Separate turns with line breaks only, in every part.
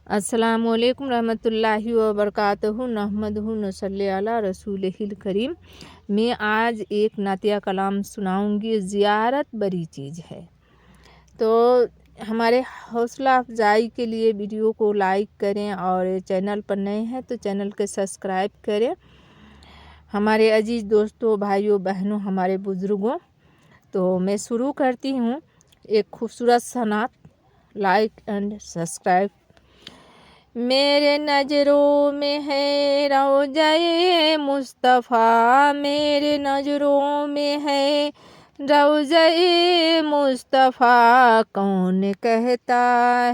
अस्सलाम वालेकुम रहमतुल्लाहि व बरकातहू नहमदहू नसल्ली अला रसूलिहिल करीम। मैं आज एक नातिया कलाम सुनाऊंगी। ज़ियारत बड़ी चीज़ है। तो हमारे हौसला अफजाई के लिए वीडियो को लाइक करें और चैनल पर नए हैं तो चैनल को सब्सक्राइब करें। हमारे अजीज़ दोस्तों, भाइयों, बहनों, हमारे बुज़ुर्गों, तो मैं शुरू करती हूँ एक खूबसूरत सा नात। Like and subscribe. मेरे नज़रों में है रौज़ाए मुस्तफ़ा, मेरे नज़रों में है रौज़ाए मुस्तफ़ा। कौन कहता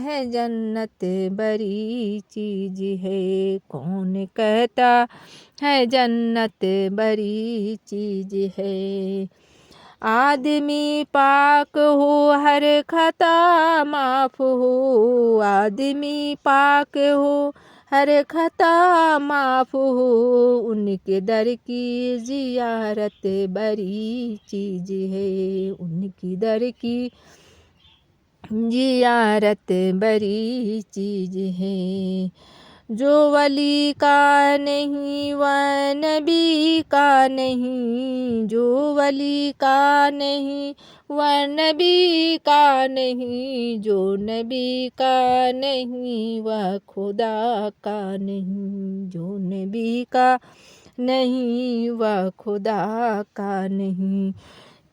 है जन्नत बड़ी चीज़ है, कौन कहता है जन्नत बड़ी चीज़ है। आदमी पाक हो हर खता माफ़ हो, आदमी पाक हो हर खता माफ़ हो। उनके दर की ज़ियारत बड़ी चीज़ है, उनकी दर की ज़ियारत बड़ी चीज़ है। जो वली का नहीं व नबी का नहीं, जो वली का नहीं व नबी का नहीं, जो नबी का नहीं व खुदा का नहीं, जो नबी का नहीं व खुदा का नहीं।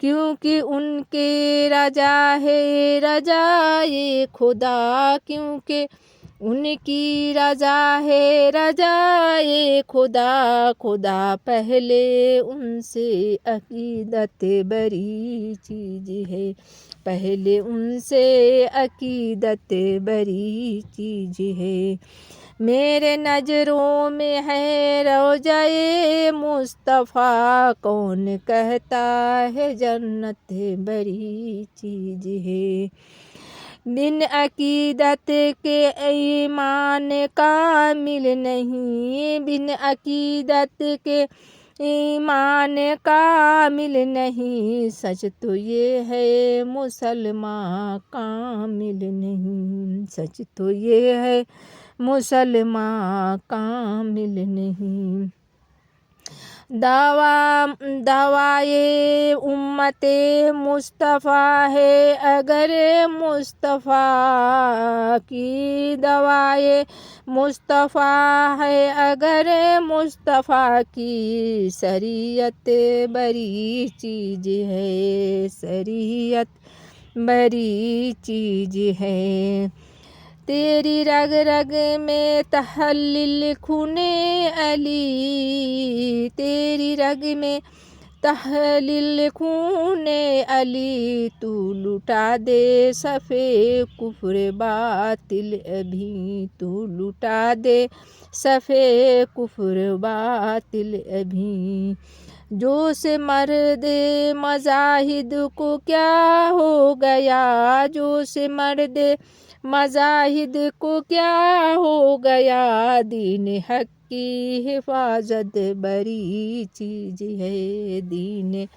क्योंकि उनके रजा है रजा ये खुदा, क्योंकि उनकी रजा है रजा ये खुदा। खुदा पहले उनसे अकीदत बड़ी चीज़ है, पहले उनसे अकीदत बड़ी चीज़ है। मेरे नज़रों में है रौज़ाए मुस्तफ़ा, कौन कहता है जन्नत बड़ी चीज़ है। बिन अकीदत के ईमान कामिल नहीं, बिन अकीदत के ईमान कामिल नहीं। सच तो ये है मुसलमान कामिल नहीं, सच तो ये है मुसलमान कामिल नहीं। दवाए उम्मते मुस्तफ़ा है अगर मुस्तफ़ा की, दवाए मुस्तफ़ा है अगर मुस्तफ़ा की। शरीयत बड़ी चीज़ है, शरीयत बड़ी चीज़ है। तेरी रग रग में तहल्लिल खूने अली, तेरी रग में तहल्लिल खूने अली। तू लुटा दे सफ़े कुफ्र बातिल अभी, तू लुटा दे सफ़े कुफ्र बातिल अभी। जो से मर्द मजाहिद को क्या हो गया, जो से मर्द मजाहिद को क्या हो गया। दीन हक की हिफाजत बड़ी चीज़ है, दीन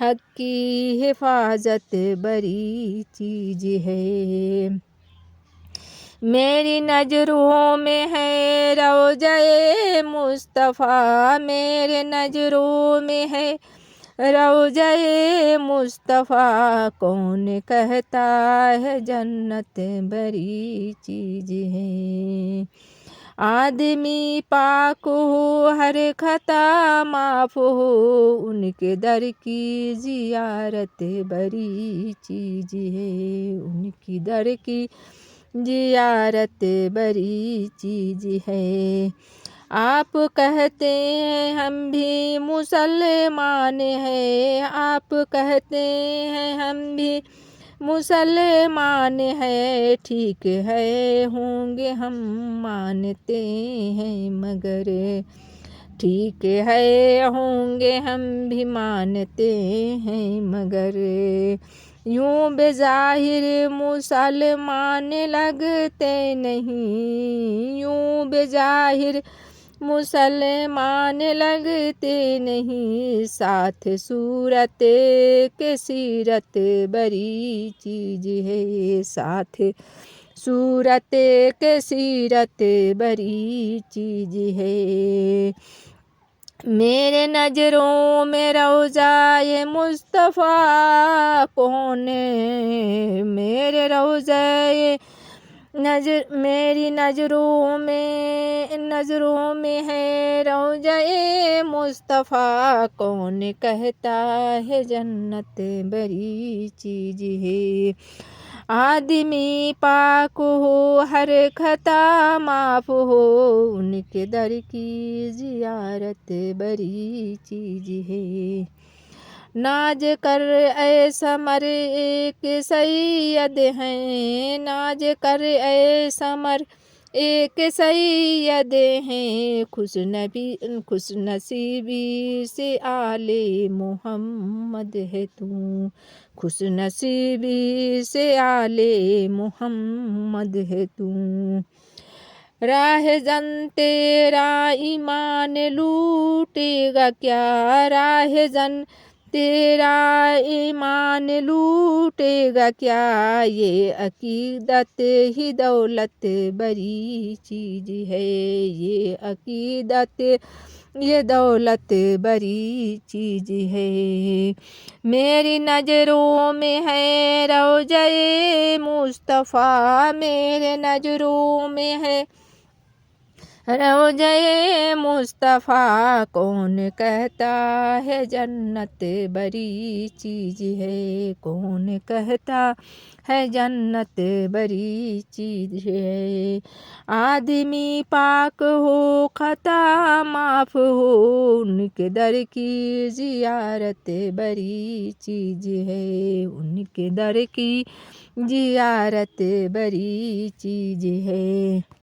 हक की हिफाजत बड़ी चीज़ है। मेरी नज़रों में है रौज़ाए मुस्तफ़ा, मेरे नज़रों में है रौज़ाए मुस्तफ़ा। कौन कहता है जन्नत बड़ी चीज़ है। आदमी पाक हो हर खता माफ़ हो, उनके दर की ज़ियारत बड़ी चीज़ है, उनकी दर की ज़ियारत बड़ी चीज़ है। आप कहते हैं हम भी मुसलमान हैं, आप कहते हैं हम भी मुसलमान हैं। ठीक है होंगे हम मानते हैं मगर, ठीक है होंगे हम भी मानते हैं मगर। यूं बेज़ाहिर मुसलमान लगते नहीं, यूं बेज़ाहिर मुसलमान लगते नहीं। साथ सूरत के सीरत बड़ी चीज़ है, साथ صورت کے سیرت بڑی چیز ہے میرے نظروں میں روضہ مصطفیٰ کون میرے روضہ میری نظروں میں ہے روضہ مصطفیٰ کون کہتا ہے جنت بڑی چیز ہے آدمی پاک ہو ہر خطا معاف ہو ان کے در کی زیارت بڑی چیز ہے ناز کر اے سمر ایک سید ہیں ناز کر اے سمر ایک سید ہیں خوش نصیبی سے آل محمد ہے تو خوش نصیبی سے آل محمد ہے تو راہ زن تیرا ایمان لوٹے گا کیا راہ زن تیرا ایمان لوٹے گا کیا یہ عقیدت ہی دولت بڑی چیز ہے یہ عقیدت یہ دولت بڑی چیز ہے میری نظروں میں ہے روضہ مصطفیٰ میرے نظروں میں ہے روضہ مصطفیٰ کون کہتا ہے جنت بڑی چیز ہے کون کہتا ہے جنت بڑی چیز ہے آدمی پاک ہو خطا معاف ہو ان کے در کی زیارت بڑی چیز ہے ان کے در کی زیارت بڑی چیز ہے